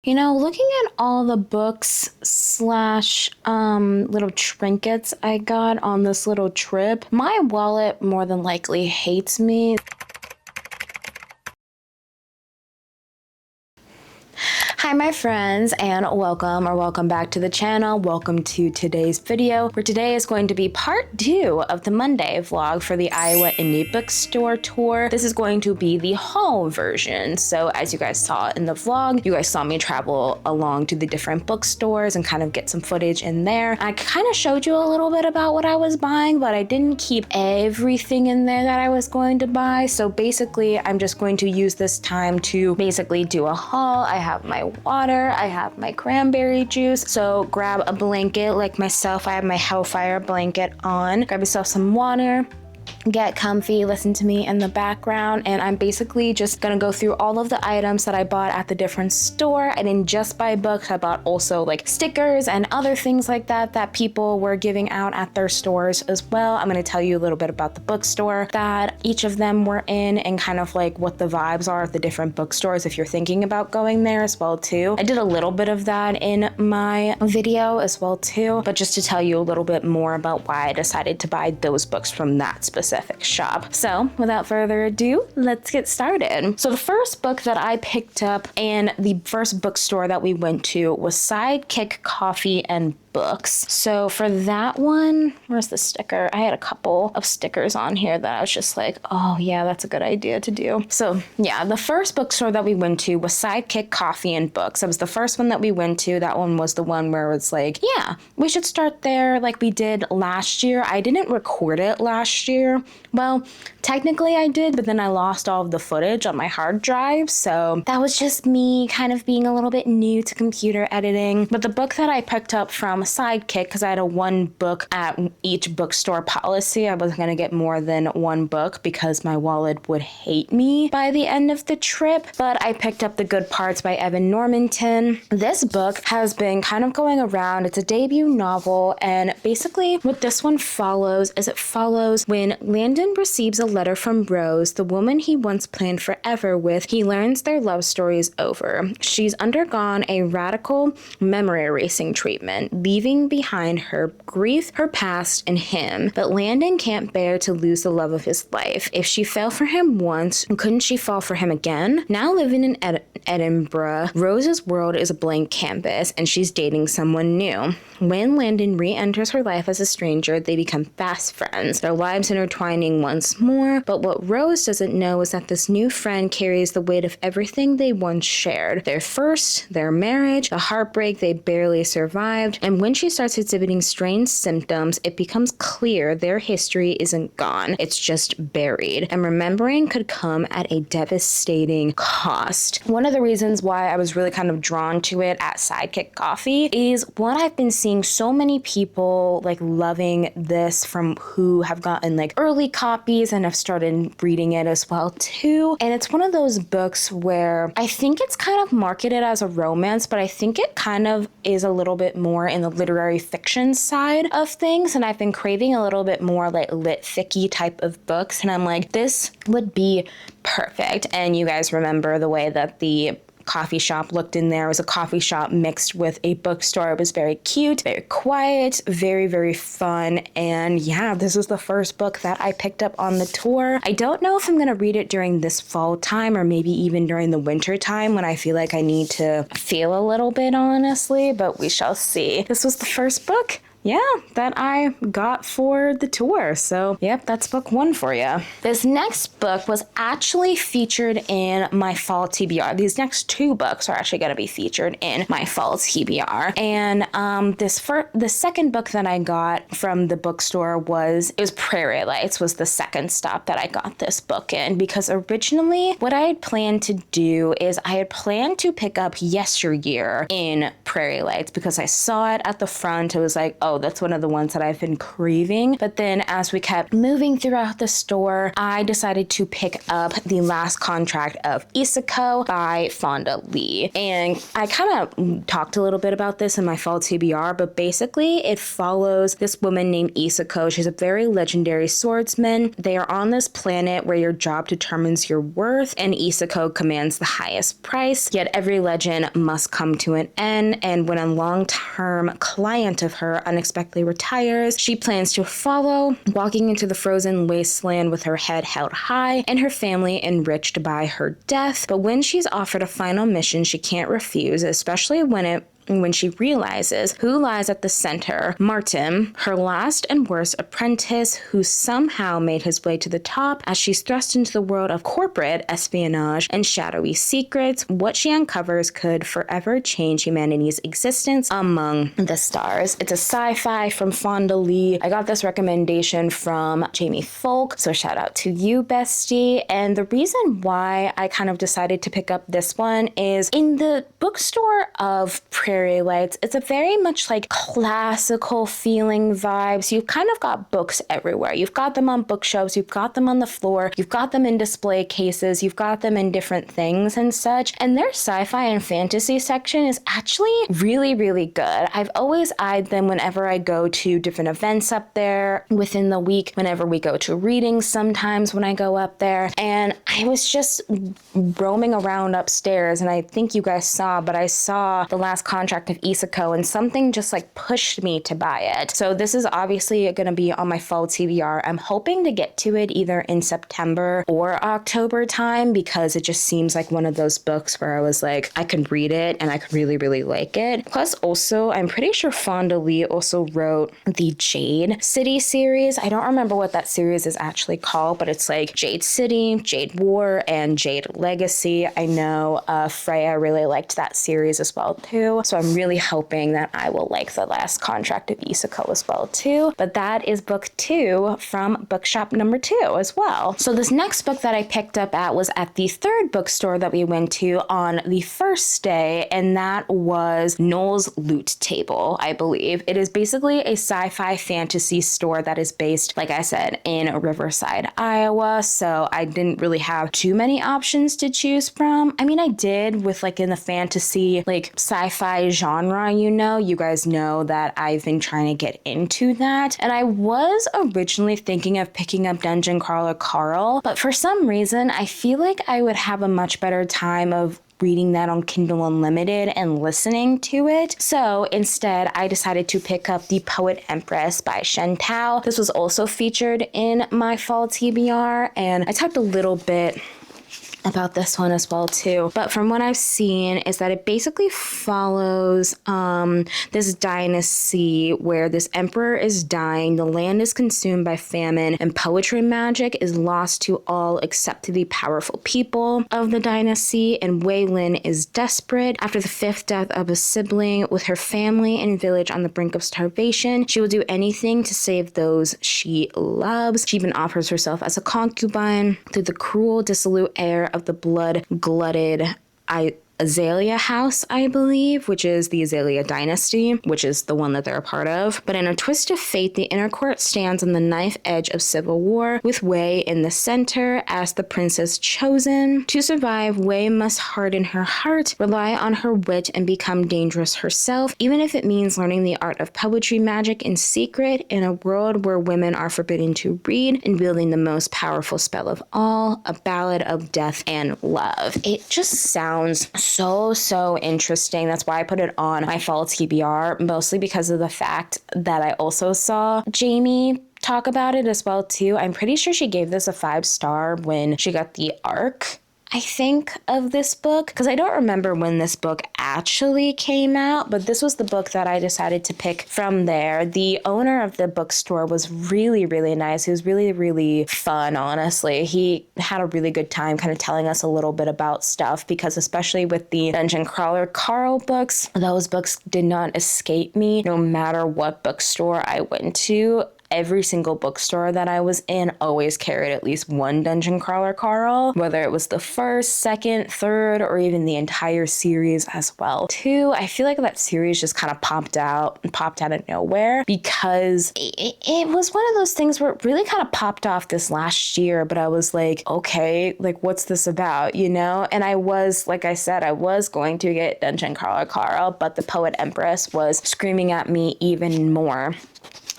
You know, looking at all the books slash little trinkets I got on this little trip, my wallet more than likely hates me. Hi my friends, and welcome back to the channel. Welcome to today's video, where today is going to be part 2 of the Monday vlog for the Iowa Indie Bookstore tour. This is going to be the haul version. So as you guys saw in the vlog, you guys saw me travel along to the different bookstores and kind of get some footage in there. I kind of showed you a little bit about what I was buying, but I didn't keep everything in there that I was going to buy. So basically, I'm just going to use this time to basically do a haul. I have my water, I have my cranberry juice, so grab a blanket like myself. I have my Hellfire blanket on. Grab yourself some water, get comfy, listen to me in the background, and I'm basically just gonna go through all of the items that I bought at the different store. I didn't just buy books, I bought also like stickers and other things like that that people were giving out at their stores as well. I'm gonna tell you a little bit about the bookstore that each of them were in and kind of like what the vibes are at the different bookstores if you're thinking about going there as well too. I did a little bit of that in my video as well too, but just to tell you a little bit more about why I decided to buy those books from that specific shop. So without further ado, let's get started. So the first book that I picked up and the first bookstore that we went to was Sidekick Coffee and Books. So for that one, where's the sticker? I had a couple of stickers on here that I was just like, oh yeah, that's a good idea to do. So yeah, the first bookstore that we went to was Sidekick Coffee and Books. That was the first one that we went to. That one was the one where it's like, yeah, we should start there like we did last year. I didn't record it last year. Well, technically I did, but then I lost all of the footage on my hard drive. So that was just me kind of being a little bit new to computer editing. But the book that I picked up from Sidekick, because I had a one book at each bookstore policy, I wasn't going to get more than one book because my wallet would hate me by the end of the trip. But I picked up The Good Parts by Evan Normanton. This book has been kind of going around. It's a debut novel, and basically what this one follows is it follows when Landon receives a letter from Rose, the woman he once planned forever with. He learns their love story is over. She's undergone a radical memory erasing treatment, leaving behind her grief, her past, and him. But Landon can't bear to lose the love of his life. If she fell for him once, couldn't she fall for him again? Now living in Edinburgh, Rose's world is a blank canvas, and she's dating someone new. When Landon re-enters her life as a stranger, they become fast friends, their lives intertwining once more. But what Rose doesn't know is that this new friend carries the weight of everything they once shared. Their first, their marriage, the heartbreak they barely survived, and when she starts exhibiting strange symptoms, it becomes clear their history isn't gone, it's just buried, and remembering could come at a devastating cost. One of the reasons why I was really kind of drawn to it at Sidekick Coffee is what I've been seeing so many people like loving this from who have gotten like early copies and have started reading it as well too. And it's one of those books where I think it's kind of marketed as a romance, but I think it kind of is a little bit more in the literary fiction side of things, and I've been craving a little bit more like lit ficky type of books, and I'm like, this would be perfect. And you guys remember the way that the coffee shop looked in there. It was a coffee shop mixed with a bookstore. It was very cute, very quiet, very, very fun. And yeah, this is the first book that I picked up on the tour. I don't know if I'm going to read it during this fall time or maybe even during the winter time when I feel like I need to feel a little bit, honestly, but we shall see. This was the first book, that I got for the tour. So yep, that's book 1 for you. This next book was actually featured in my fall TBR. These next 2 books are actually going to be featured in my fall TBR. And the second book that I got from the bookstore was Prairie Lights was the second stop that I got this book in, because originally what I had planned to do is I had planned to pick up Yesteryear in Prairie Lights because I saw it at the front. It was like, oh, oh, that's one of the ones that I've been craving. But then as we kept moving throughout the store, I decided to pick up The Last Contract of Isako by Fonda Lee. And I kind of talked a little bit about this in my fall TBR, but basically it follows this woman named Isako. She's a very legendary swordsman. They are on this planet where your job determines your worth, and Isako commands the highest price, yet every legend must come to an end, and when a long-term client of her unexpectedly retires, she plans to follow, walking into the frozen wasteland with her head held high and her family enriched by her death. But when she's offered a final mission, she can't refuse, especially when she realizes who lies at the center, Martin, her last and worst apprentice, who somehow made his way to the top. As she's thrust into the world of corporate espionage and shadowy secrets, what she uncovers could forever change humanity's existence among the stars. It's a sci-fi from Fonda Lee. I got this recommendation from Jamie Folk, so shout out to you, bestie. And the reason why I kind of decided to pick up this one is in the bookstore of Prairie Lights, it's a very much like classical feeling vibes. You've kind of got books everywhere. You've got them on bookshelves, you've got them on the floor, you've got them in display cases, you've got them in different things and such. And their sci-fi and fantasy section is actually really, really good. I've always eyed them whenever I go to different events up there within the week, whenever we go to readings, sometimes when I go up there. And I was just roaming around upstairs, and I think you guys saw, but I saw The Last Contract of Isako, and something just like pushed me to buy it. So this is obviously going to be on my fall TBR. I'm hoping to get to it either in September or October time, because it just seems like one of those books where I was like, I could read it and I could really, really like it. Plus also, I'm pretty sure Fonda Lee also wrote the Jade City series. I don't remember what that series is actually called, but it's like Jade City, Jade War, and Jade Legacy. I know Freya really liked that series as well too. So I'm really hoping that I will like The Last Contract of Isako as well too. But that is book 2 from Bookshop number 2 as well. So this next book that I picked up at was at the third bookstore that we went to on the first day, and that was Gnoll's Loot Table, I believe. It is basically a sci-fi fantasy store that is based, like I said, in Riverside, Iowa. So I didn't really have too many options to choose from. I mean, I did with like in the fantasy, like sci-fi genre, you guys know that I've been trying to get into that. And I was originally thinking of picking up Dungeon Crawler Carl, but for some reason, I feel like I would have a much better time of reading that on Kindle Unlimited and listening to it. So instead, I decided to pick up The Poet Empress by Shen Tao. This was also featured in my fall TBR, and I talked a little bit about this one as well too, but from what I've seen is that it basically follows this dynasty where this emperor is dying, the land is consumed by famine, and poetry magic is lost to all except to the powerful people of the dynasty. And Wei Lin is desperate after the 5th death of a sibling. With her family and village on the brink of starvation, she will do anything to save those she loves. She even offers herself as a concubine through the cruel, dissolute heir of the blood-glutted Azalea House, I believe, which is the Azalea Dynasty, which is the one that they're a part of. But in a twist of fate, the inner court stands on the knife edge of civil war, with Wei in the center as the princess chosen. To survive, Wei must harden her heart, rely on her wit, and become dangerous herself, even if it means learning the art of poetry magic in secret in a world where women are forbidden to read, and wielding the most powerful spell of all, a ballad of death and love. It just sounds so interesting. That's why I put it on my fall TBR, mostly because of the fact that I also saw Jamie talk about it as well too. I'm pretty sure she gave this a 5-star when she got the ARC, I think, of this book, because I don't remember when this book actually came out, but this was the book that I decided to pick from there. The owner of the bookstore was really, really nice. He was really, really fun, honestly. He had a really good time kind of telling us a little bit about stuff, because especially with the Dungeon Crawler Carl books, those books did not escape me no matter what bookstore I went to. every single bookstore that I was in always carried at least one Dungeon Crawler Carl, whether it was the first, second, third, or even the entire series as well. Two, I feel like that series just kind of popped out of nowhere because it was one of those things where it really kind of popped off this last year, but I was like, okay, like what's this about, you know? And I was, like I said, I was going to get Dungeon Crawler Carl, but the Poet Empress was screaming at me even more.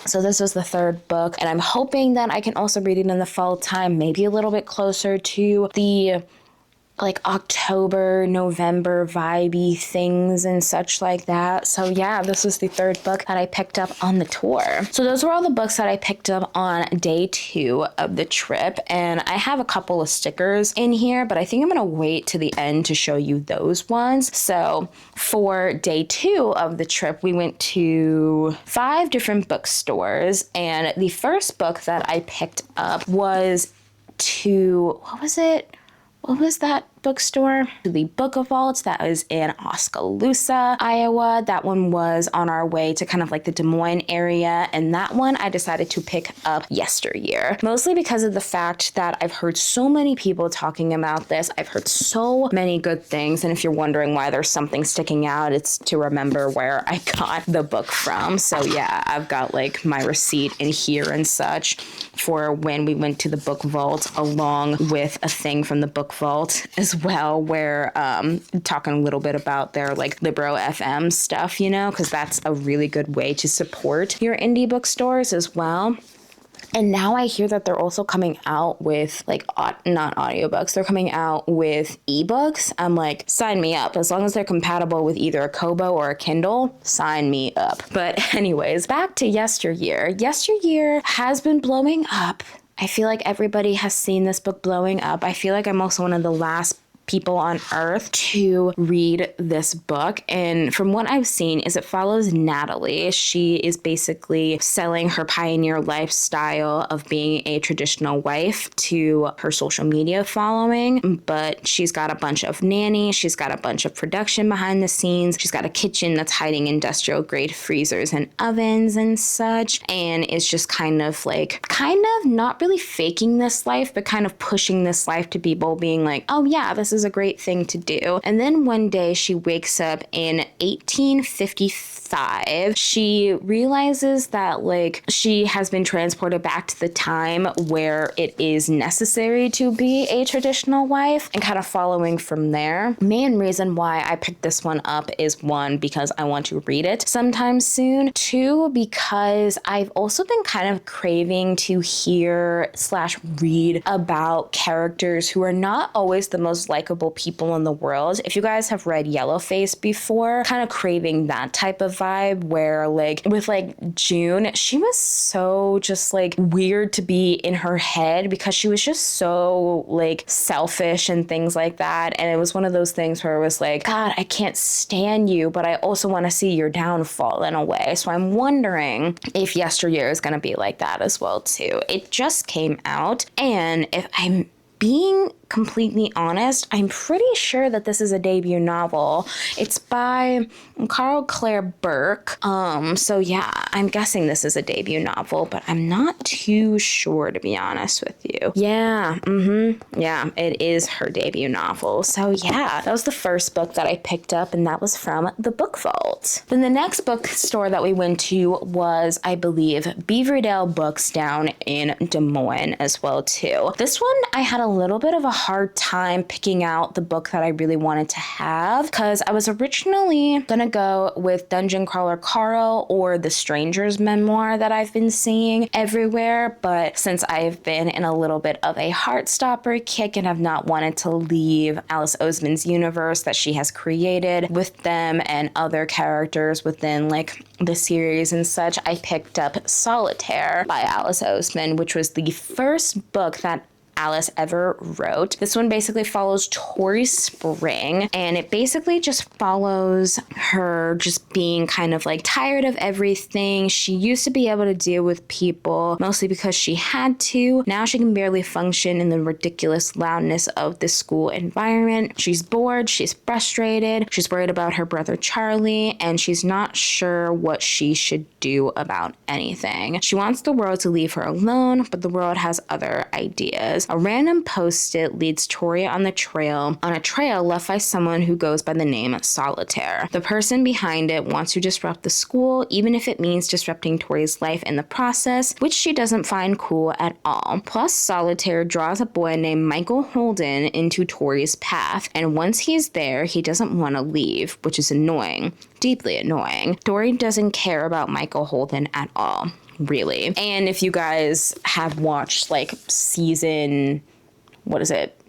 So this was the third book, and I'm hoping that I can also read it in the fall time, maybe a little bit closer to the like October, November vibey things and such like that. So yeah, this was the third book that I picked up on the tour. So those were all the books that I picked up on day 2 of the trip. And I have a couple of stickers in here, but I think I'm gonna wait to the end to show you those ones. So for day 2 of the trip, we went to 5 different bookstores. And the first book that I picked up was what was that bookstore? The Book of Vaults that was in Oskaloosa, Iowa. That one was on our way to kind of like the Des Moines area. And that one I decided to pick up Yesteryear, mostly because of the fact that I've heard so many people talking about this. I've heard so many good things. And if you're wondering why there's something sticking out, it's to remember where I got the book from. So yeah, I've got like my receipt in here and such for when we went to the Book Vault, along with a thing from the Book Vault as well, where talking a little bit about their like Libro FM stuff, you know, because that's a really good way to support your indie bookstores as well. And now I hear that they're also coming out with like not audiobooks, they're coming out with ebooks. I'm like, sign me up. As long as they're compatible with either a Kobo or a Kindle, sign me up. But anyways, back to Yesteryear. Yesteryear has been blowing up. I feel like everybody has seen this book blowing up. I feel like I'm also one of the last people on earth to read this book. And from what I've seen is it follows Natalie. She is basically selling her pioneer lifestyle of being a traditional wife to her social media following, but she's got a bunch of nannies, she's got a bunch of production behind the scenes, she's got a kitchen that's hiding industrial grade freezers and ovens and such, and is just kind of not really faking this life, but kind of pushing this life to people, being like, oh yeah, this is a great thing to do. And then one day she wakes up in 1855. She realizes that like she has been transported back to the time where it is necessary to be a traditional wife, and kind of following from there. Main reason why I picked this one up is 1, because I want to read it sometime soon. 2, because I've also been kind of craving to hear/read about characters who are not always the most likable people in the world. If you guys have read Yellowface before, kind of craving that type of vibe where like with like June, she was so just like weird to be in her head because she was just so like selfish and things like that. And it was one of those things where it was like, God, I can't stand you, but I also want to see your downfall in a way. So I'm wondering if Yesteryear is going to be like that as well too. It just came out, and if I'm being completely honest, I'm pretty sure that this is a debut novel. It's by Carl Claire Burke. So yeah, I'm guessing this is a debut novel, but I'm not too sure, to be honest with you. Yeah, yeah, it is her debut novel. So yeah, that was the first book that I picked up, and that was from the Book Vault. Then the next bookstore that we went to was, I believe, Beaverdale Books down in Des Moines as well too. This one, I had a little bit of a hard time picking out the book that I really wanted to have, because I was originally gonna go with Dungeon Crawler Carl or The Stranger's Memoir that I've been seeing everywhere, but since I've been in a little bit of a Heartstopper kick and have not wanted to leave Alice Oseman's universe that she has created with them and other characters within like the series and such, I picked up Solitaire by Alice Oseman, which was the first book that Alice ever wrote. This one basically follows Tori Spring, and it basically just follows her just being kind of like tired of everything. She used to be able to deal with people mostly because she had to. Now she can barely function in the ridiculous loudness of the school environment. She's bored, she's frustrated, she's worried about her brother Charlie, and she's not sure what she should do about anything. She wants the world to leave her alone, but the world has other ideas. A random post-it leads Tori on a trail left by someone who goes by the name Solitaire. The person behind it wants to disrupt the school, even if it means disrupting Tori's life in the process, which she doesn't find cool at all. Plus, Solitaire draws a boy named Michael Holden into Tori's path, and once he's there, he doesn't want to leave, which is annoying. Deeply annoying. Tori doesn't care about Michael Holden at all, really. And if you guys have watched like season,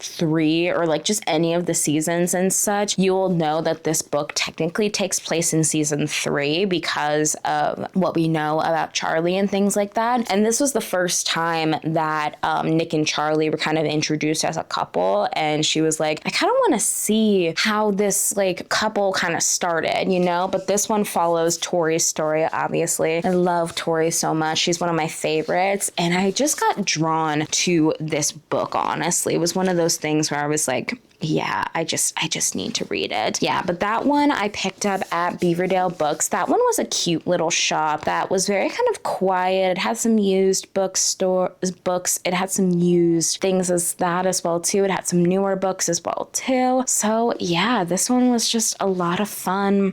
3, or like just any of the seasons and such, you'll know that this book technically takes place in season 3 because of what we know about Charlie and things like that. And this was the first time that Nick and Charlie were kind of introduced as a couple, and she was like, I kind of want to see how this like couple kind of started, you know? But this one follows Tori's story, obviously. I love Tori so much. She's one of my favorites, and I just got drawn to this book, honestly. It was one of those things where I was like, yeah, I just need to read it. Yeah, but that one I picked up at Beaverdale Books. That one was a cute little shop that was very kind of quiet. It had some used books. It had some used things as well too. It had some newer books as well too. So yeah, this one was just a lot of fun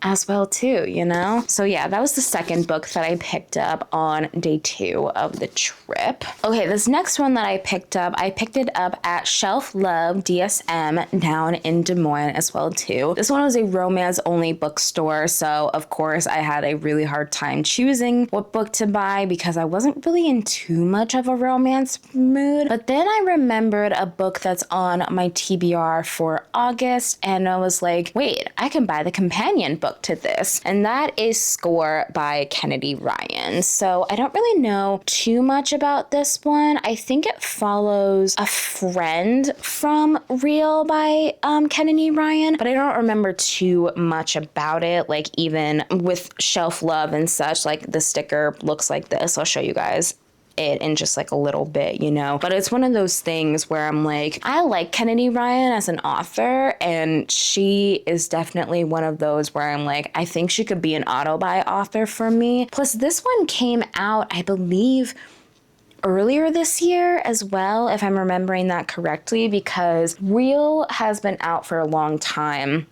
as well too, you know? So yeah, that was the second book that I picked up on day 2 of the trip. Okay, this next one that I picked it up at Shelf Love DSM down in Des Moines as well too. This one was a romance only bookstore, so of course I had a really hard time choosing what book to buy because I wasn't really in too much of a romance mood. But then I remembered a book that's on my TBR for August, and I was like, wait, I can buy the companion book to this, and that is Score by Kennedy Ryan. So I don't really know too much about this one. I think it follows a friend from Real by Kennedy Ryan, but I don't remember too much about it. Like even with Shelf Love and such, like the sticker looks like this. I'll show you guys it in just like a little bit, you know, but it's one of those things where I'm like, I like Kennedy Ryan as an author, and she is definitely one of those where I'm like, I think she could be an auto-buy author for me. Plus this one came out, I believe, earlier this year as well, if I'm remembering that correctly, because Real has been out for a long time,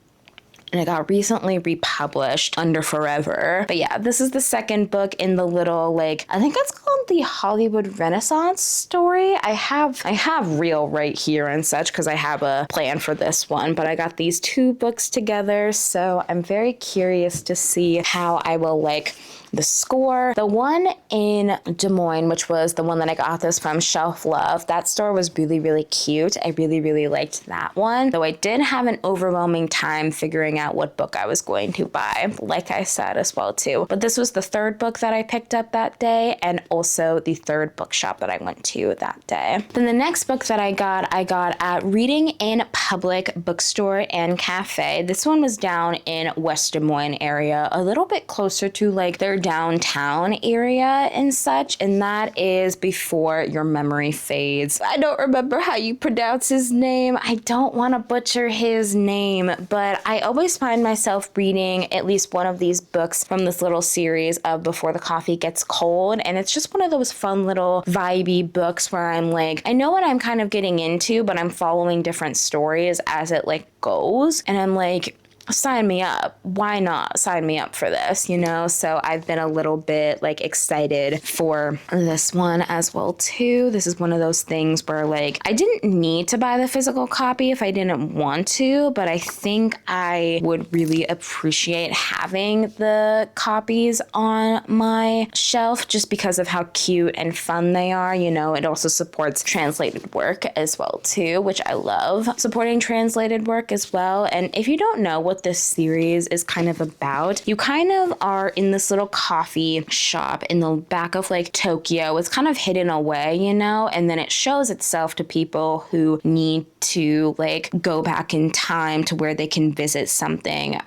and it got recently republished under Forever. But yeah, this is the second book in the little, like, I think it's called the Hollywood Renaissance story. I have Real right here and such because I have a plan for this one, but I got these 2 books together, so I'm very curious to see how I will like the Score. The one in Des Moines, which was the one that I got this from, Shelf Love, that store was really, really cute. I really, really liked that one, though I did have an overwhelming time figuring out what book I was going to buy, like I said as well too. But this was the 3rd book that I picked up that day, and also the 3rd bookshop that I went to that day. Then the next book that I got at Reading in Public Bookstore and Cafe. This one was down in West Des Moines area, a little bit closer to like their downtown area and such, and that is Before Your Memory Fades. I don't remember how you pronounce his name. I don't want to butcher his name, but I always find myself reading at least one of these books from this little series of Before the Coffee Gets Cold, and it's just one of those fun little vibey books where I'm like, I know what I'm kind of getting into, but I'm following different stories as it like goes, and I'm like, sign me up. Why not sign me up for this, you know? So I've been a little bit like excited for this one as well too. This is one of those things where like I didn't need to buy the physical copy if I didn't want to, but I think I would really appreciate having the copies on my shelf just because of how cute and fun they are. You know, it also supports translated work as well too, which I love supporting translated work as well. And if you don't know what what this series is kind of about. You kind of are in this little coffee shop in the back of like Tokyo. It's kind of hidden away, you know, and then it shows itself to people who need to like go back in time to where they can visit something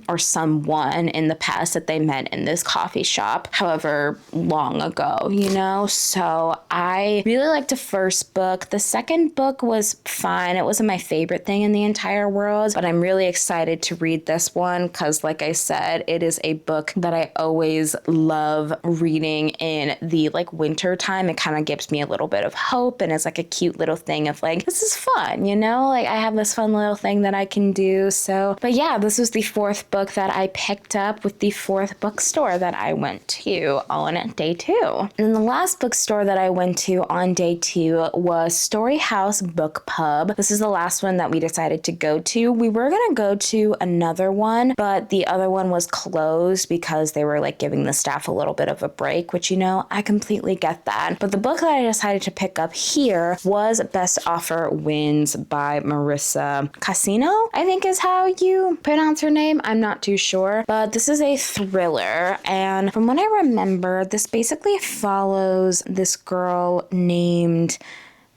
or someone in the past that they met in this coffee shop, however long ago, you know. So I really liked the first book. The second book was fine. It wasn't my favorite thing in the entire world, but I'm really excited to read this one because, like I said, it is a book that I always love reading in the like winter time. It kind of gives me a little bit of hope, and it's like a cute little thing of like, this is fun, you know, like I have this fun little thing that I can do. So, but yeah, this was the fourth book that I picked up with the fourth bookstore that I went to on day 2. And then the last bookstore that I went to on day 2 was Storyhouse Bookpub. This is the last one that we decided to go to. We were going to go to another one, but the other one was closed because they were like giving the staff a little bit of a break, which, you know, I completely get that. But the book that I decided to pick up here was Best Offer Wins by Marissa Casino, I think is how you pronounce her name. I'm not too sure, but this is a thriller. And from what I remember, this basically follows this girl named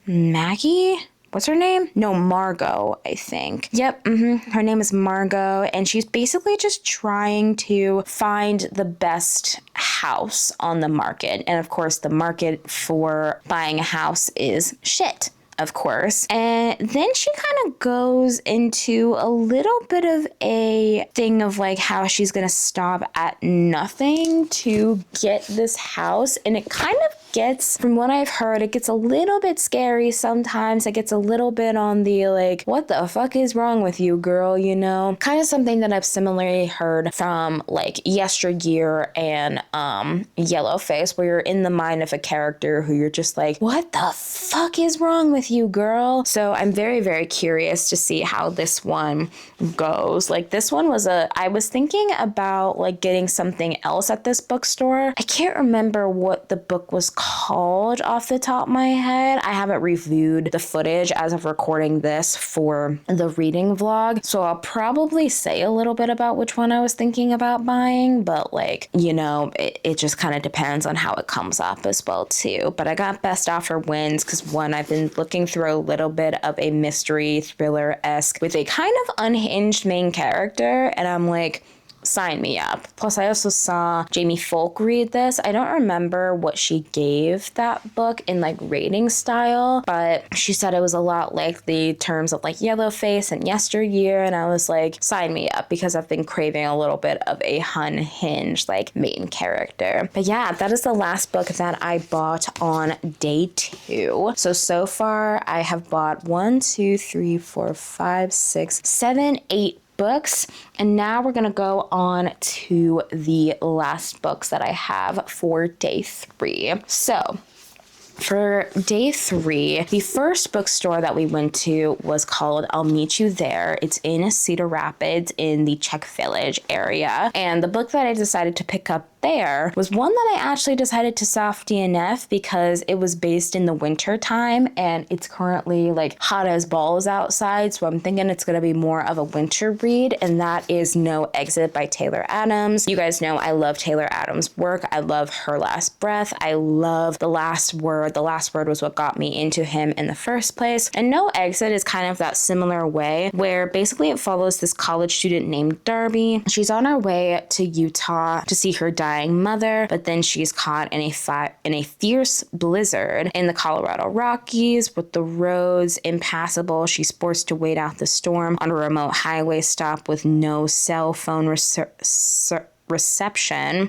Maggie. What's her name? No, Margot, I think. Yep, her name is Margot, and she's basically just trying to find the best house on the market. And of course, the market for buying a house is shit, of course. And then she kind of goes into a little bit of a thing of like how she's gonna stop at nothing to get this house. And it kind of gets, from what I've heard, it gets a little bit scary sometimes. It gets a little bit on the like, what the fuck is wrong with you, girl, you know? Kind of something that I've similarly heard from like Yesteryear and Yellowface, where you're in the mind of a character who you're just like, what the fuck is wrong with you, girl? So I'm very, very curious to see how this one goes. Like this one was I was thinking about like getting something else at this bookstore. I can't remember what the book was called off the top of my head. I haven't reviewed the footage as of recording this for the reading vlog, so I'll probably say a little bit about which one I was thinking about buying, but like, you know, it just kind of depends on how it comes up as well too. But I got Best Offer Wins because one, I've been looking through a little bit of a mystery thriller-esque with a kind of unhinged main character, and I'm like, sign me up. Plus, I also saw Jamie Folk read this. I don't remember what she gave that book in like rating style, but she said it was a lot like the terms of like Yellowface and Yesteryear, and I was like, sign me up, because I've been craving a little bit of a unhinged like main character. But yeah, that is the last book that I bought on day 2. So far I have bought 1, 2, 3, 4, 5, 6, 7, 8 books, and now we're gonna go on to the last books that I have for day 3. So for day 3, the first bookstore that we went to was called I'll Meet You There. It's in Cedar Rapids in the Czech Village area, and the book that I decided to pick up there was one that I actually decided to soft DNF because it was based in the winter time, and it's currently like hot as balls outside, so I'm thinking it's going to be more of a winter read, and that is No Exit by Taylor Adams. You guys know I love Taylor Adams' work. I love Her Last Breath. I love The Last Word. The Last Word was what got me into him in the first place, and No Exit is kind of that similar way where basically it follows this college student named Darby. She's on her way to Utah to see her dying mother, but then she's caught in a fierce blizzard in the Colorado Rockies with the roads impassable. She's forced to wait out the storm on a remote highway stop with no cell phone reception.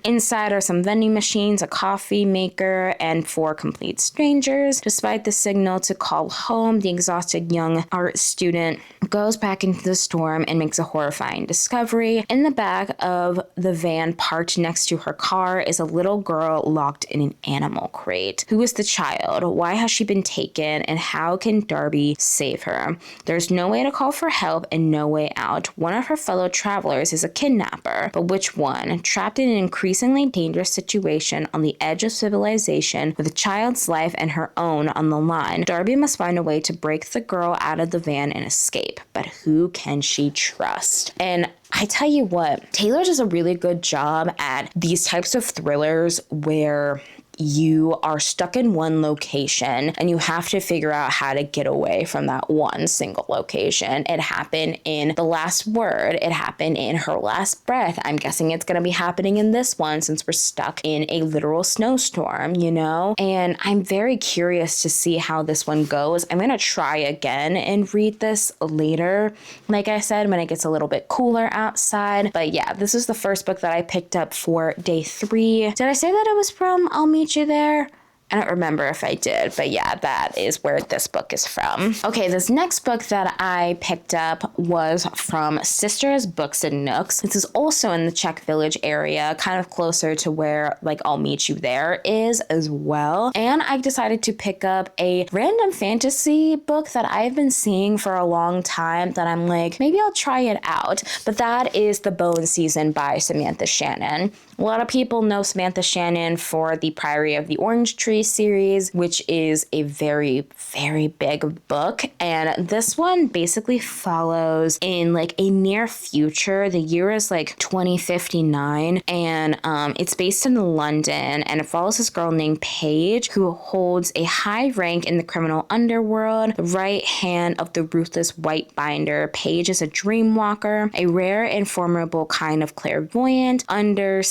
Inside are some vending machines, a coffee maker, and 4 complete strangers. Despite the signal to call home, the exhausted young art student goes back into the storm and makes a horrifying discovery. In the back of the van parked next to her car is a little girl locked in an animal crate. Who is the child? Why has she been taken? And how can Darby save her? There's no way to call for help and no way out. One of her fellow travelers is a kidnapper, but which one? one. Trapped in an increasingly dangerous situation on the edge of civilization with a child's life and her own on the line, Darby must find a way to break the girl out of the van and escape. But who can she trust? And I tell you what, Taylor does a really good job at these types of thrillers where you are stuck in one location and you have to figure out how to get away from that one single location. It happened in The Last Word. It happened in Her Last Breath. I'm guessing it's going to be happening in this one since we're stuck in a literal snowstorm, you know? And I'm very curious to see how this one goes. I'm going to try again and read this later, like I said, when it gets a little bit cooler outside. But yeah, this is the first book that I picked up for day 3. Did I say that it was from I'll Meet You There? I don't remember if I did, but yeah, that is where this book is from. Okay, this next book that I picked up was from Sisters Books and Nooks. This is also in the Czech Village area, kind of closer to where like I'll Meet You There is as well. And I decided to pick up a random fantasy book that I've been seeing for a long time that I'm like, maybe I'll try it out. But that is The Bone Season by Samantha Shannon. A lot of people know Samantha Shannon for the Priory of the Orange Tree series, which is a very, very big book. And this one basically follows in like a near future. The year is like 2059, and it's based in London, and it follows this girl named Paige who holds a high rank in the criminal underworld, the right hand of the ruthless white binder. Paige is a dream walker, a rare and formidable kind of clairvoyant. Under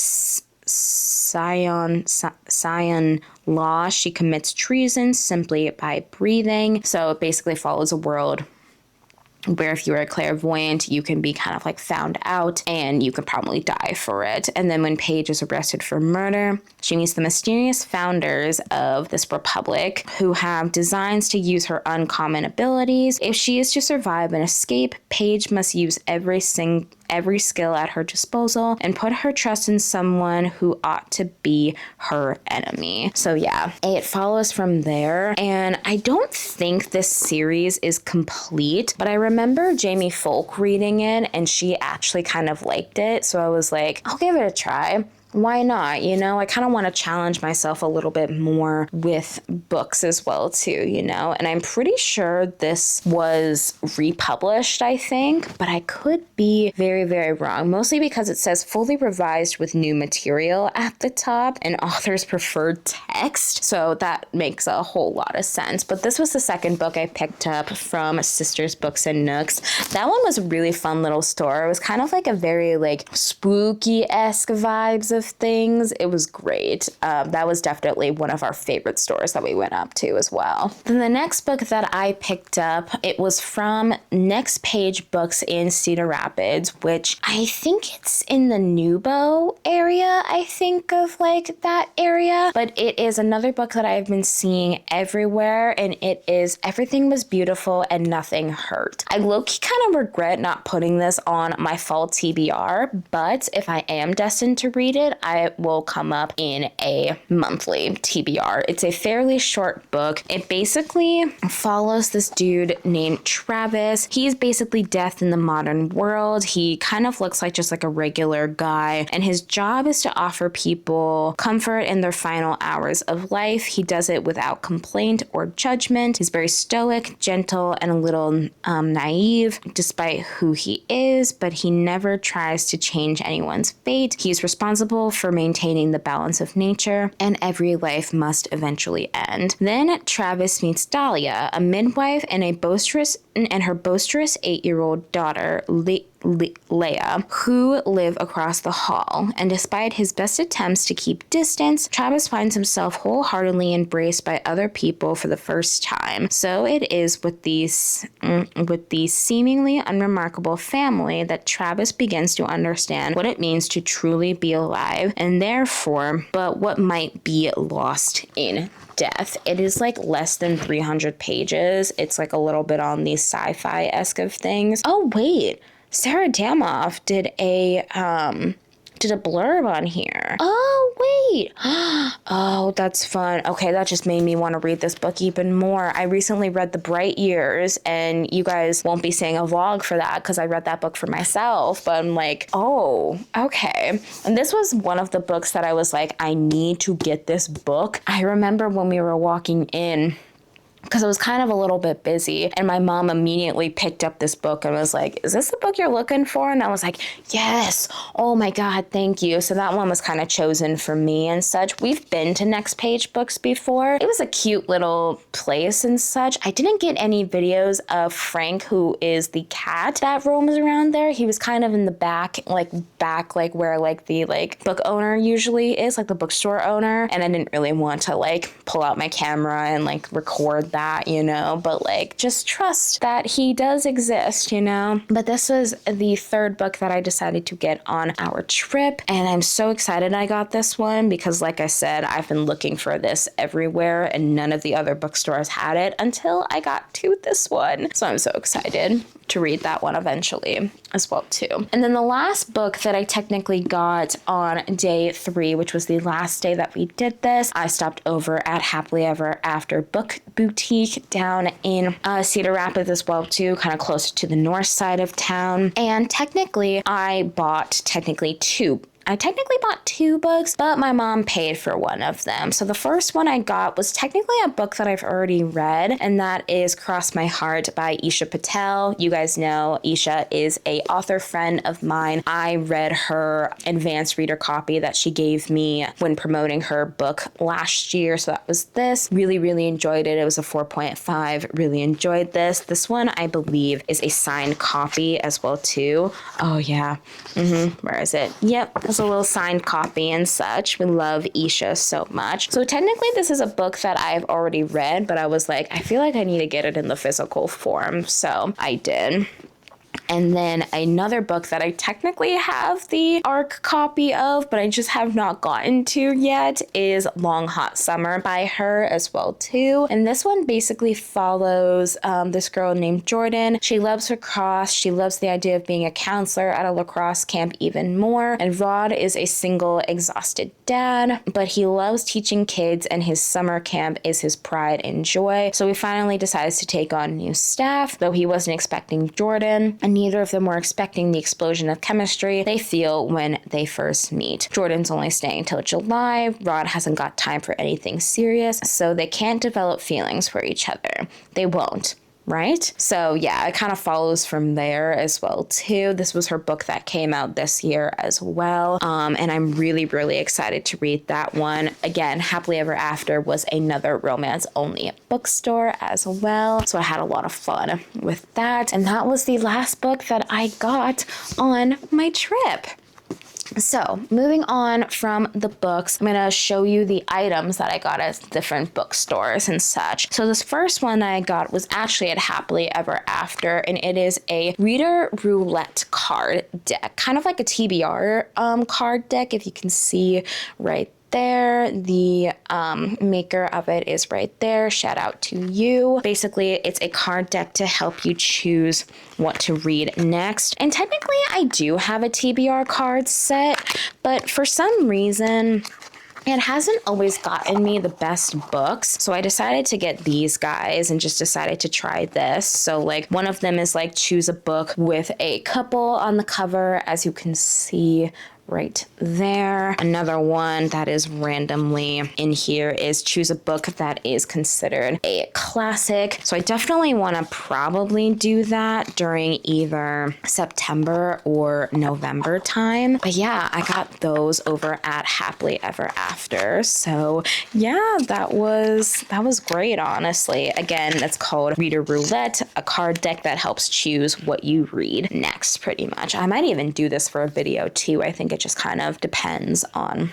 Scion law, she commits treason simply by breathing. So it basically follows a world where if you're a clairvoyant, you can be kind of like found out and you could probably die for it. And then when Paige is arrested for murder, she meets the mysterious founders of this republic who have designs to use her uncommon abilities. If she is to survive and escape, Paige must use every skill at her disposal and put her trust in someone who ought to be her enemy. So yeah, it follows from there. And I don't think this series is complete, but I remember Jamie Folk reading it and she actually kind of liked it. So I was like, I'll give it a try. Why not? You know, I kind of want to challenge myself a little bit more with books as well, too, you know, and I'm pretty sure this was republished, I think, but I could be very, very wrong, mostly because it says fully revised with new material at the top and author's preferred text. So that makes a whole lot of sense. But this was the second book I picked up from Sisters Books and Nooks. That one was a really fun little store. It was kind of like a very like spooky-esque vibes of things. It was great. That was definitely one of our favorite stores that we went up to as well. Then the next book that I picked up, it was from Next Page Books in Cedar Rapids, which I think it's in the Nubo area, I think of like that area, but it is another book that I've been seeing everywhere, and it is Everything Was Beautiful and Nothing Hurt. I low-key kind of regret not putting this on my fall TBR, but if I am destined to read it, I will come up in a monthly TBR. It's a fairly short book. It basically follows this dude named Travis. He's basically death in the modern world. He kind of looks like just like a regular guy, and his job is to offer people comfort in their final hours of life. He does it without complaint or judgment. He's very stoic, gentle, and a little naive despite who he is, but he never tries to change anyone's fate. He's responsible for maintaining the balance of nature, and every life must eventually end. Then Travis meets Dahlia, a midwife and her boisterous 8-year-old daughter, Leia, who live across the hall. And despite his best attempts to keep distance, Travis finds himself wholeheartedly embraced by other people for the first time. So it is with the seemingly unremarkable family that Travis begins to understand what it means to truly be alive, and therefore, but what might be lost in death. It is like less than 300 pages. It's like a little bit on the sci-fi-esque of things. Oh, wait. Sarah Damoff did a did a blurb on here. Oh, wait. Oh, that's fun. Okay, that just made me want to read this book even more. I recently read The Bright Years, and you guys won't be seeing a vlog for that because I read that book for myself, but I'm like, oh, okay. And this was one of the books that I was like, I need to get this book. I remember when we were walking in, because I was kind of a little bit busy, and my mom immediately picked up this book and was like, is this the book you're looking for? And I was like, yes. Oh my God, thank you. So that one was kind of chosen for me and such. We've been to Next Page Books before. It was a cute little place and such. I didn't get any videos of Frank, who is the cat that roams around there. He was kind of in the back where like the book owner usually is, like the bookstore owner. And I didn't really want to like pull out my camera and like record that, you know, but like just trust that he does exist, you know. But this was the third book that I decided to get on our trip, and I'm so excited I got this one because, like I said, I've been looking for this everywhere and none of the other bookstores had it until I got to this one. So I'm so excited to read that one eventually as well too. And then the last book that I technically got on day 3, which was the last day that we did this, I stopped over at Happily Ever After Book Boutique down in Cedar Rapids as well too, kind of closer to the north side of town. And technically I bought two books, but my mom paid for one of them. So the first one I got was technically a book that I've already read, and that is Cross My Heart by Isha Patel. You guys know Isha is a author friend of mine. I read her advanced reader copy that she gave me when promoting her book last year. So that was this. Really, really enjoyed it. It was a 4.5. Really enjoyed this. This one, I believe, is a signed copy as well too. Oh yeah. Where is it? Yep. There's a little signed copy and such. We love Isha so much. So technically this is a book that I've already read, but I was like, I feel like I need to get it in the physical form. So I did. And then another book that I technically have the ARC copy of, but I just have not gotten to yet, is Long Hot Summer by her as well too. And this one basically follows this girl named Jordan. She loves lacrosse. She loves the idea of being a counselor at a lacrosse camp even more. And Rod is a single, exhausted dad, but he loves teaching kids, and his summer camp is his pride and joy. So he finally decides to take on new staff, though he wasn't expecting Jordan, and neither of them were expecting the explosion of chemistry they feel when they first meet. Jordan's only staying until July. Rod hasn't got time for anything serious, so they can't develop feelings for each other. They won't. Right? So yeah, it kind of follows from there as well too. This was her book that came out this year as well. And I'm really, really excited to read that one. Again, Happily Ever After was another romance only bookstore as well. So I had a lot of fun with that. And that was the last book that I got on my trip. So moving on from the books, I'm going to show you the items that I got at different bookstores and such. So this first one I got was actually at Happily Ever After, and it is a reader roulette card deck, kind of like a TBR card deck, if you can see right there. The maker of it is right there. Shout out to you. Basically, it's a card deck to help you choose what to read next. And technically, I do have a TBR card set, but for some reason, it hasn't always gotten me the best books. So I decided to get these guys and just decided to try this. So like one of them is like choose a book with a couple on the cover, as you can see right there. Another one that is randomly in here is choose a book that is considered a classic. So I definitely want to probably do that during either September or November time. But yeah, I got those over at Happily Ever After. So yeah, that was great, honestly. Again, it's called Reader Roulette, a card deck that helps choose what you read next, pretty much. I might even do this for a video too. I think it just kind of depends on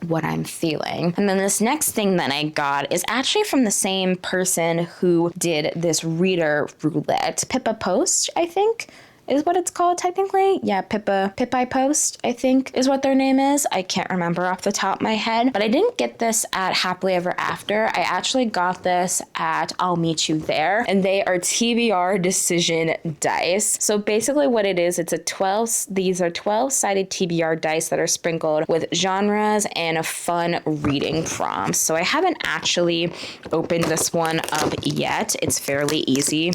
what I'm feeling. And then this next thing that I got is actually from the same person who did this reader roulette, Pippa Post, I think. is what it's called technically. Yeah, Pippi Post, I think is what their name is. I can't remember off the top of my head, but I didn't get this at Happily Ever After. I actually got this at I'll Meet You There, and they are TBR decision dice. So basically what it is, these are 12-sided TBR dice that are sprinkled with genres and a fun reading prompts. So I haven't actually opened this one up yet. It's fairly easy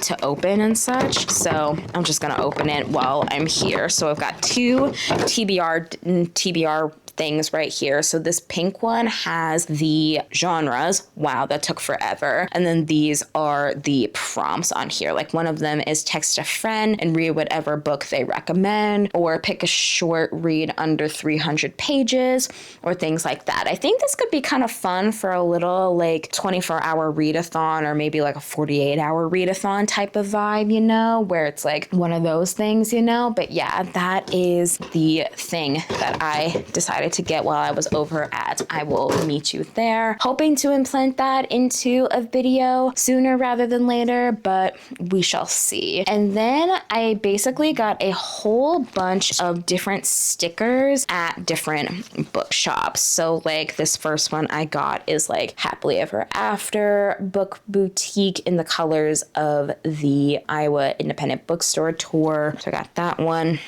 to open and such, so I'm just gonna open it while I'm here. So I've got two TBR things right here. So this pink one has the genres. Wow, that took forever. And then these are the prompts on here. Like one of them is text a friend and read whatever book they recommend, or pick a short read under 300 pages, or things like that. I think this could be kind of fun for a little like 24-hour readathon, or maybe like a 48-hour readathon type of vibe, you know, where it's like one of those things, you know. But yeah, that is the thing that I decided to get while I was over at I Will Meet You There. Hoping to implant that into a video sooner rather than later, but we shall see. And then I basically got a whole bunch of different stickers at different bookshops. So like this first one I got is like Happily Ever After Book Boutique in the colors of the Iowa Independent Bookstore tour. So I got that one.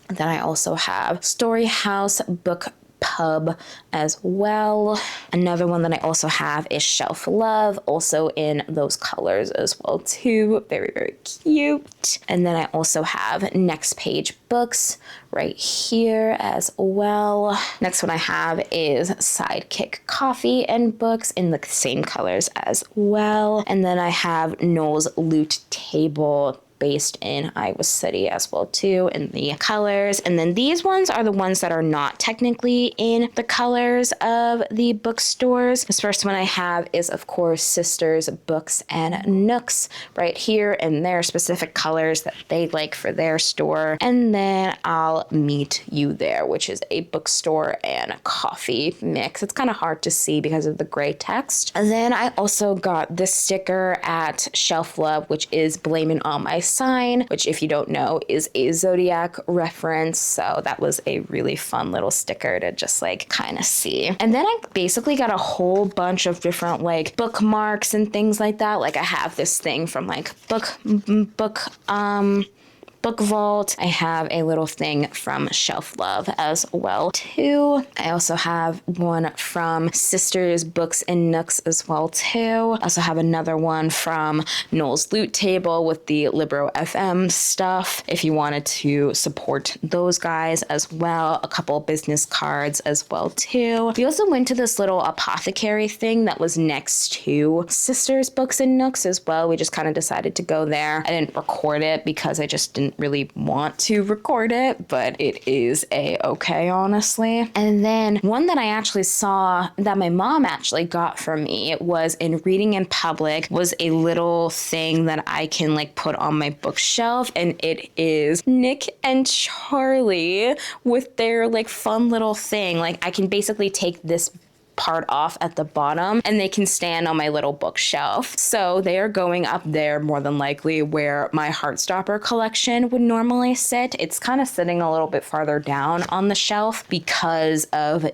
Then I also have Storyhouse Bookpub as well. Another one that I also have is Shelf Love, also in those colors as well too. Very, very cute. And then I also have Next Page Books right here as well. Next one I have is Sidekick Coffee and Books in the same colors as well. And then I have Gnoll's Loot Table based in Iowa City as well too in the colors. And then these ones are the ones that are not technically in the colors of the bookstores. This first one I have is of course Sisters Books and Nooks right here in their specific colors that they like for their store. And then I'll Meet You There, which is a bookstore and coffee mix. It's kind of hard to see because of the gray text. And then I also got this sticker at Shelf Love, which is Blaming on My Sign, which if you don't know is a Zodiac reference. So that was a really fun little sticker to just like kind of see. And then I basically got a whole bunch of different like bookmarks and things like that. Like I have this thing from like Book Vault. I have a little thing from Shelf Love as well too. I also have one from Sisters Books and Nooks as well too. I also have another one from Gnoll's Loot Table with the Libro FM stuff if you wanted to support those guys as well. A couple business cards as well too. We also went to this little apothecary thing that was next to Sisters Books and Nooks as well. We just kind of decided to go there. I didn't record it because I just didn't really want to record it, but it is a-okay, honestly. And then one that I actually saw that my mom actually got for me was in Reading in Public, was a little thing that I can like put on my bookshelf, and it is Nick and Charlie with their like fun little thing. Like I can basically take this part off at the bottom and they can stand on my little bookshelf. So they are going up there more than likely where my Heartstopper collection would normally sit. It's kind of sitting a little bit farther down on the shelf because of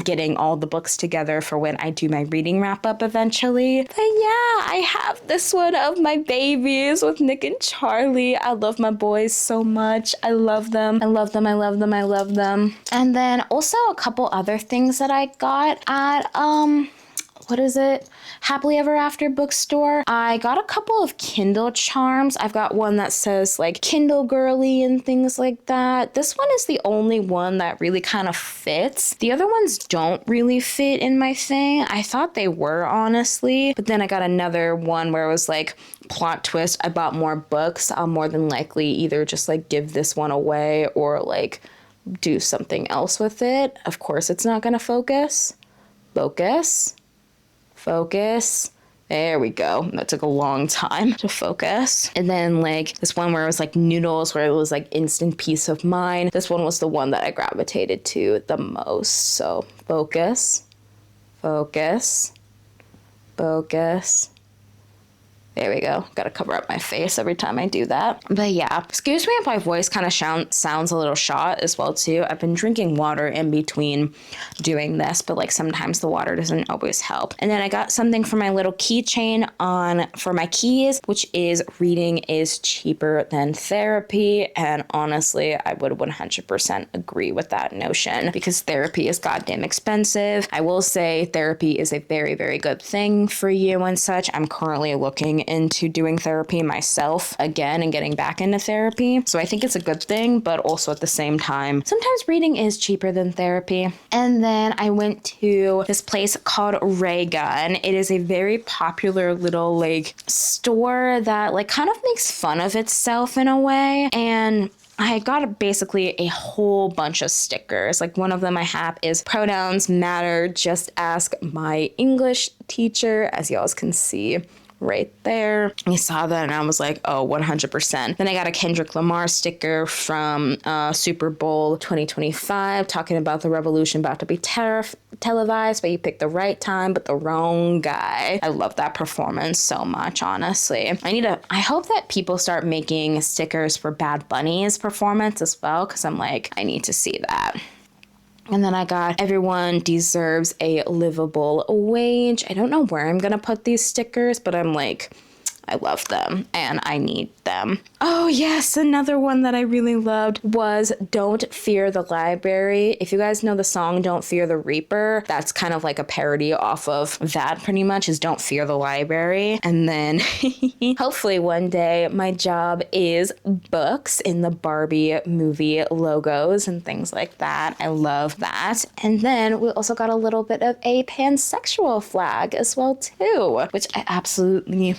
getting all the books together for when I do my reading wrap up eventually. But yeah, I have this one of my babies with Nick and Charlie. I love my boys so much. I love them. I love them. I love them. I love them. And then also a couple other things that I got at, what is it? Happily Ever After bookstore. I got a couple of Kindle charms. I've got one that says like Kindle girly and things like that. This one is the only one that really kind of fits. The other ones don't really fit in my thing. I thought they were, honestly, but then I got another one where it was like plot twist. I bought more books. I'll more than likely either just like give this one away or like do something else with it. Of course, it's not going to focus. Focus. There we go. That took a long time to focus. And then like this one where it was like noodles, where it was like instant peace of mind. This one was the one that I gravitated to the most. So focus, focus, focus, There we go. Gotta cover up my face every time I do that. But yeah, excuse me if my voice kind of sounds a little shot as well too. I've been drinking water in between doing this, but like sometimes the water doesn't always help. And then I got something for my little keychain for my keys, which is reading is cheaper than therapy. And honestly, I would 100% agree with that notion because therapy is goddamn expensive. I will say therapy is a very, very good thing for you and such. I'm currently looking into doing therapy myself again and getting back into therapy. So I think it's a good thing, but also at the same time, sometimes reading is cheaper than therapy. And then I went to this place called Ray Gun. It is a very popular little like store that like kind of makes fun of itself in a way. And I got basically a whole bunch of stickers. Like one of them I have is pronouns matter, just ask my English teacher, as y'all can see right there. I saw that and I was like, oh, 100%. Then I got a Kendrick Lamar sticker from Super Bowl 2025 talking about the revolution about to be televised, but you picked the right time, but the wrong guy. I love that performance so much, honestly. I hope that people start making stickers for Bad Bunny's performance as well, because I'm like, I need to see that. And then I got everyone deserves a livable wage. I don't know where I'm going to put these stickers, but I'm like, I love them and I need them. Oh yes, another one that I really loved was Don't Fear the Library. If you guys know the song Don't Fear the Reaper, that's kind of like a parody off of that pretty much is Don't Fear the Library. And then hopefully one day my job is books in the Barbie movie logos and things like that. I love that. And then we also got a little bit of a pansexual flag as well too, which I absolutely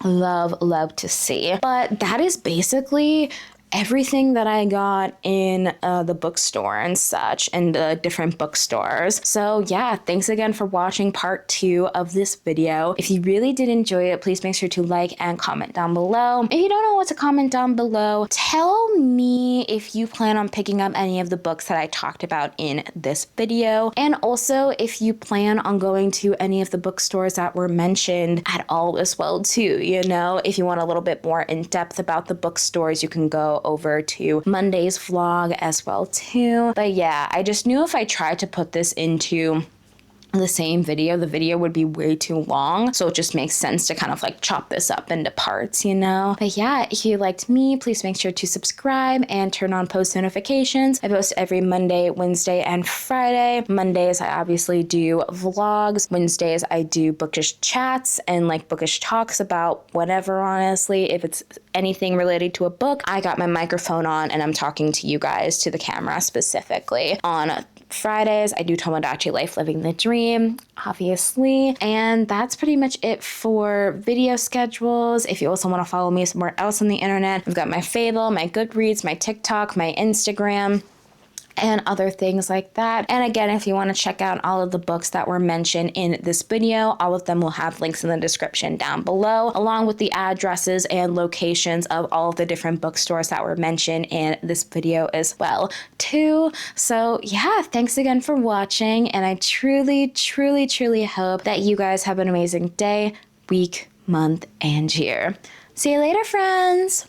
love to see. But that is basically everything that I got in the bookstore and such, and the different bookstores. So yeah, thanks again for watching part 2 of this video. If you really did enjoy it, please make sure to like and comment down below. If you don't know what to comment down below, tell me if you plan on picking up any of the books that I talked about in this video. And also if you plan on going to any of the bookstores that were mentioned at all as well too. You know, if you want a little bit more in depth about the bookstores, you can go over to Monday's vlog as well too. But yeah, I just knew if I tried to put this into the same video, the video would be way too long. So it just makes sense to kind of like chop this up into parts, you know? But yeah, if you liked me, please make sure to subscribe and turn on post notifications. I post every Monday, Wednesday, and Friday. Mondays, I obviously do vlogs. Wednesdays, I do bookish chats and like bookish talks about whatever, honestly. If it's anything related to a book, I got my microphone on and I'm talking to you guys, to the camera specifically. On Fridays, I do Tomodachi Life Living the Dream, obviously. And that's pretty much it for video schedules. If you also want to follow me somewhere else on the internet, I've got my Fable, my Goodreads, my TikTok, my Instagram, and other things like that. And again, if you want to check out all of the books that were mentioned in this video, all of them will have links in the description down below, along with the addresses and locations of all of the different bookstores that were mentioned in this video as well too. So yeah, thanks again for watching, and I truly hope that you guys have an amazing day, week, month, and year. See you later, friends.